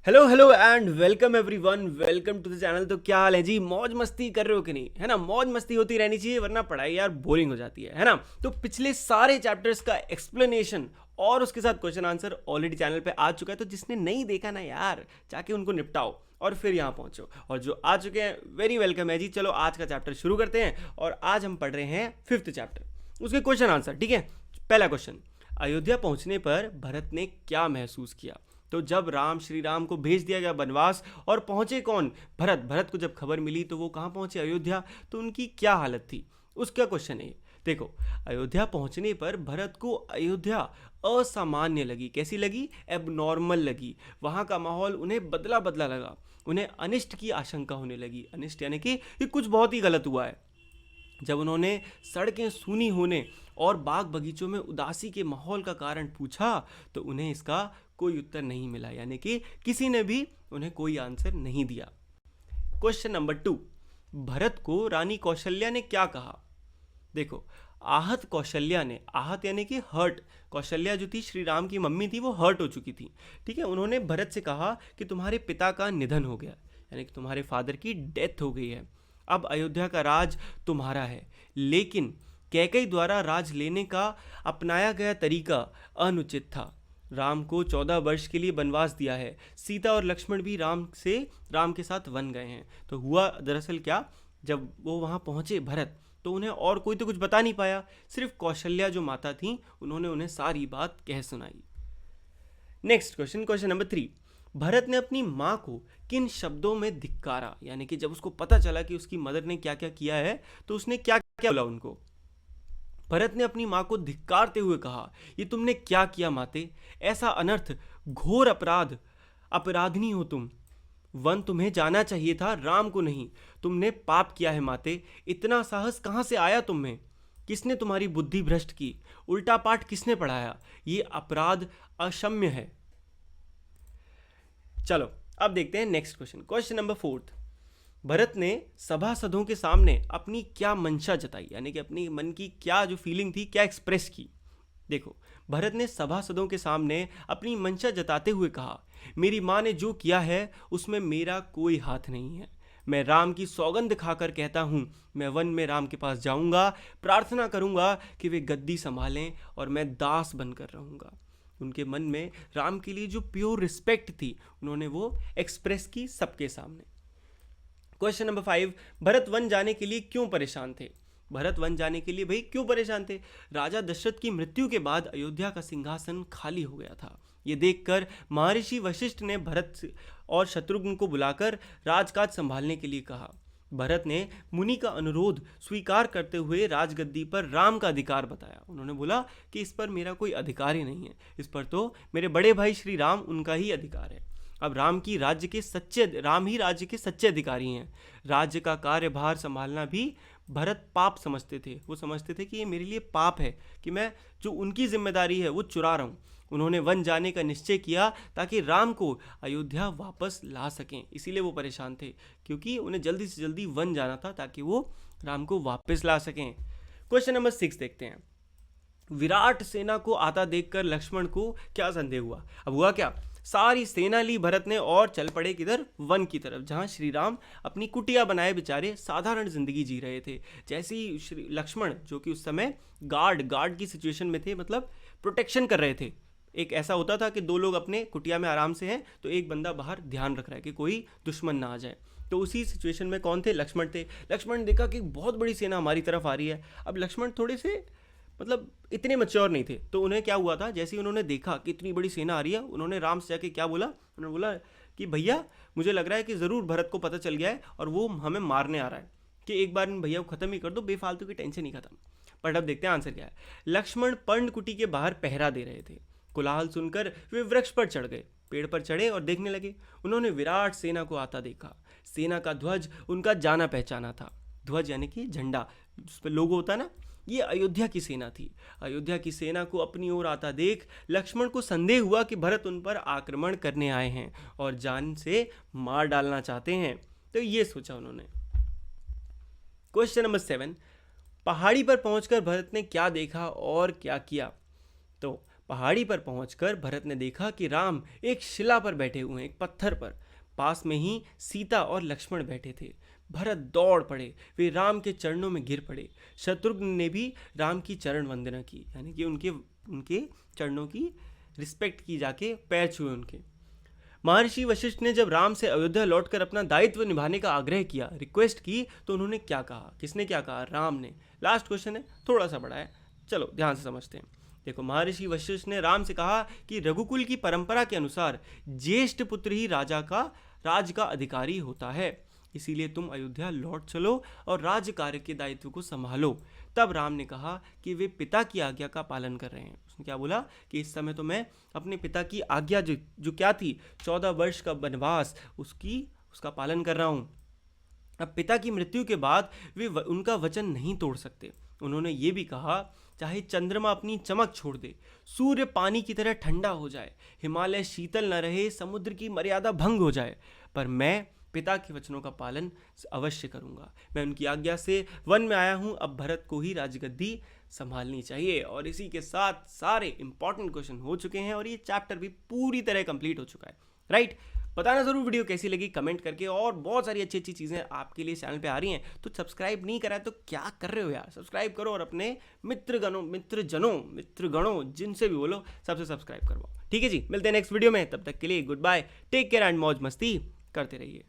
Hello hello and welcome everyone, welcome to the channel. तो क्या हाल है जी? मौज मस्ती कर रहे हो कि नहीं? है ना, मौज मस्ती होती रहनी चाहिए वरना पढ़ाई यार बोरिंग हो जाती है ना। तो पिछले सारे चैप्टर्स का एक्सप्लेनेशन और उसके साथ क्वेश्चन आंसर ऑलरेडी चैनल पे आ चुका है। तो जिसने नहीं देखा ना यार, जाके उनको निपटाओ और फिर यहाँ पहुंचो। और जो आ चुके हैं वेरी वेलकम है जी। चलो आज का चैप्टर शुरू करते हैं और आज हम पढ़ रहे हैं 5th चैप्टर, उसके क्वेश्चन आंसर। ठीक है, पहला क्वेश्चन, अयोध्या पहुंचने पर भरत ने क्या महसूस किया? तो जब राम श्री राम को भेज दिया गया बनवास और पहुंचे कौन? भरत। भरत को जब खबर मिली तो वो कहाँ पहुंचे? अयोध्या। तो उनकी क्या हालत थी, उसका क्वेश्चन है। देखो, अयोध्या पहुंचने पर भरत को अयोध्या असामान्य लगी। कैसी लगी? एबनॉर्मल लगी। वहां का माहौल उन्हें बदला बदला लगा। उन्हें अनिष्ट की आशंका होने लगी। अनिष्ट यानी कि कुछ बहुत ही गलत हुआ है। जब उन्होंने सड़कें सूनी होने और बाग बगीचों में उदासी के माहौल का कारण पूछा तो उन्हें इसका कोई उत्तर नहीं मिला, यानी कि किसी ने भी उन्हें कोई आंसर नहीं दिया। क्वेश्चन नंबर 2, भरत को रानी कौशल्या ने क्या कहा? देखो, आहत कौशल्या ने, आहत यानी कि हर्ट, कौशल्या जो थी श्री राम की मम्मी थी, वो हर्ट हो चुकी थी। ठीक है, उन्होंने भरत से कहा कि तुम्हारे पिता का निधन हो गया, यानी कि तुम्हारे फादर की डेथ हो गई है। अब अयोध्या का राज तुम्हारा है, लेकिन कैकई द्वारा राज लेने का अपनाया गया तरीका अनुचित था। राम को 14 वर्ष के लिए वनवास दिया है। सीता और लक्ष्मण भी राम के साथ वन गए हैं। तो हुआ दरअसल क्या, जब वो वहाँ पहुँचे भरत, तो उन्हें और कोई तो कुछ बता नहीं पाया। सिर्फ कौशल्या जो माता थी, उन्होंने उन्हें सारी बात कह सुनाई। Next question, question number 3, Bharat ने अपनी माँ को किन शब्दों में धिक्कारा? यानी कि जब उसको पता चला कि उसकी मदर ने क्या क्या किया है तो उसने क्या क्या बोला उनको? भरत ने अपनी माँ को धिक्कारते हुए कहा, ये तुमने क्या किया माते? ऐसा अनर्थ, घोर अपराध, अपराधनी हो तुम। वन तुम्हें जाना चाहिए था, राम को नहीं। तुमने पाप किया है माते। इतना साहस कहाँ से आया तुम में? किसने तुम्हारी बुद्धि भ्रष्ट की? उल्टा पाठ किसने पढ़ाया? ये अपराध अक्षम्य है। चलो अब देखते हैं next question, question number 4। Bharat ने सभासदों के सामने अपनी क्या मंशा जताई? यानी कि अपनी मन की क्या जो फीलिंग थी, क्या एक्सप्रेस की? देखो, भरत ने सभासदों के सामने अपनी मंशा जताते हुए कहा, मेरी माँ ने जो किया है उसमें मेरा कोई हाथ नहीं है। मैं राम की सौगंध खाकर कहता हूँ, मैं वन में राम के पास जाऊँगा, प्रार्थना करूँगा कि वे गद्दी संभालें और मैं दास बनकर रहूँगा। उनके मन में राम के लिए जो प्योर रिस्पेक्ट थी, उन्होंने वो एक्सप्रेस की सबके सामने। क्वेश्चन नंबर 5, भरत वन जाने के लिए क्यों परेशान थे? भरत वन जाने के लिए भाई क्यों परेशान थे? राजा दशरथ की मृत्यु के बाद अयोध्या का सिंहासन खाली हो गया था। ये देखकर महर्षि वशिष्ठ ने भरत और शत्रुघ्न को बुलाकर राजकाज संभालने के लिए कहा। भरत ने मुनि का अनुरोध स्वीकार करते हुए राजगद्दी पर राम का अधिकार बताया। उन्होंने बोला कि इस पर मेरा कोई अधिकार ही नहीं है, इस पर तो मेरे बड़े भाई श्री राम, उनका ही अधिकार है। अब राम ही राज्य के सच्चे अधिकारी हैं। राज्य का कार्यभार संभालना भी भरत पाप समझते थे। वो समझते थे कि ये मेरे लिए पाप है कि मैं जो उनकी जिम्मेदारी है वो चुरा रहा हूँ। उन्होंने वन जाने का निश्चय किया ताकि राम को अयोध्या वापस ला सकें। इसीलिए वो परेशान थे, क्योंकि उन्हें जल्दी से जल्दी वन जाना था ताकि वो राम को वापस ला सकें। क्वेश्चन नंबर 6 देखते हैं। विराट सेना को आता देखकर लक्ष्मण को क्या संदेह हुआ? अब हुआ क्या, सारी सेना ली भरत ने और चल पड़े किधर? वन की तरफ, जहां श्री राम अपनी कुटिया बनाए बेचारे साधारण जिंदगी जी रहे थे। जैसे ही श्री लक्ष्मण, जो कि उस समय गार्ड की सिचुएशन में थे, मतलब प्रोटेक्शन कर रहे थे। एक ऐसा होता था कि दो लोग अपने कुटिया में आराम से हैं तो एक बंदा बाहर ध्यान रख रहा है कि कोई दुश्मन ना आ जाए। तो उसी सिचुएशन में कौन थे? लक्ष्मण थे। लक्ष्मण ने देखा कि बहुत बड़ी सेना हमारी तरफ आ रही है। अब लक्ष्मण थोड़े से मतलब इतने मच्योर नहीं थे, तो उन्हें क्या हुआ था, जैसे ही उन्होंने देखा कि इतनी बड़ी सेना आ रही है, उन्होंने राम से जाके क्या बोला? उन्होंने बोला कि भैया, मुझे लग रहा है कि ज़रूर भरत को पता चल गया है और वो हमें मारने आ रहा है, कि एक बार इन भैया को ख़त्म ही कर दो, बेफालतू की टेंशन ही खत्म। बट अब देखते हैं आंसर क्या है। लक्ष्मण पर्णकुटी के बाहर पहरा दे रहे थे। कोलाहल सुनकर वे वृक्ष पर चढ़ गए, पेड़ पर चढ़े और देखने लगे। उन्होंने विराट सेना को आता देखा। सेना का ध्वज उनका जाना पहचाना था। ध्वज यानी कि झंडा, उस पर लोगो होता है ना, ये अयोध्या की सेना थी। अयोध्या की सेना को अपनी ओर आता देख लक्ष्मण को संदेह हुआ कि भरत उन पर आक्रमण करने आए हैं और जान से मार डालना चाहते हैं। तो ये सोचा उन्होंने। क्वेश्चन नंबर 7, पहाड़ी पर पहुंचकर भरत ने क्या देखा और क्या किया? तो पहाड़ी पर पहुंचकर भरत ने देखा कि राम एक शिला पर बैठे हुए हैं, एक पत्थर पर। पास में ही सीता और लक्ष्मण बैठे थे। भरत दौड़ पड़े, वे राम के चरणों में गिर पड़े। शत्रुघ्न ने भी राम की चरण वंदना की, यानी कि उनके उनके चरणों की रिस्पेक्ट की, जाके पैर छुए उनके। महर्षि वशिष्ठ ने जब राम से अयोध्या लौटकर अपना दायित्व निभाने का आग्रह किया, रिक्वेस्ट की, तो उन्होंने क्या कहा? किसने क्या कहा? राम ने। लास्ट क्वेश्चन है, थोड़ा सा बड़ा है, चलो ध्यान से समझते हैं। देखो, महर्षि वशिष्ठ ने राम से कहा कि रघुकुल की परंपरा के अनुसार ज्येष्ठ पुत्र ही राज का अधिकारी होता है, इसीलिए तुम अयोध्या लौट चलो और राज्य कार्य के दायित्व को संभालो। तब राम ने कहा कि वे पिता की आज्ञा का पालन कर रहे हैं। उसने क्या बोला कि इस समय तो मैं अपने पिता की आज्ञा जो क्या थी, 14 वर्ष का वनवास, उसका पालन कर रहा हूँ। अब पिता की मृत्यु के बाद वे उनका वचन नहीं तोड़ सकते। उन्होंने ये भी कहा, चाहे चंद्रमा अपनी चमक छोड़ दे, सूर्य पानी की तरह ठंडा हो जाए, हिमालय शीतल न रहे, समुद्र की मर्यादा भंग हो जाए, पर मैं पिता के वचनों का पालन अवश्य करूंगा। मैं उनकी आज्ञा से वन में आया हूं, अब भरत को ही राजगद्दी संभालनी चाहिए। और इसी के साथ सारे इंपॉर्टेंट क्वेश्चन हो चुके हैं और ये चैप्टर भी पूरी तरह कंप्लीट हो चुका है, राइट। बताना ज़रूर वीडियो कैसी लगी कमेंट करके, और बहुत सारी अच्छी अच्छी चीज़ें आपके लिए चैनल पे आ रही हैं। तो सब्सक्राइब नहीं करा है तो क्या कर रहे हो यार, सब्सक्राइब करो और अपने मित्रगणों जिनसे भी बोलो सबसे सब्सक्राइब करवाओ। ठीक है जी, मिलते हैं नेक्स्ट वीडियो में, तब तक के लिए goodbye, take care and मौज मस्ती करते रहिए।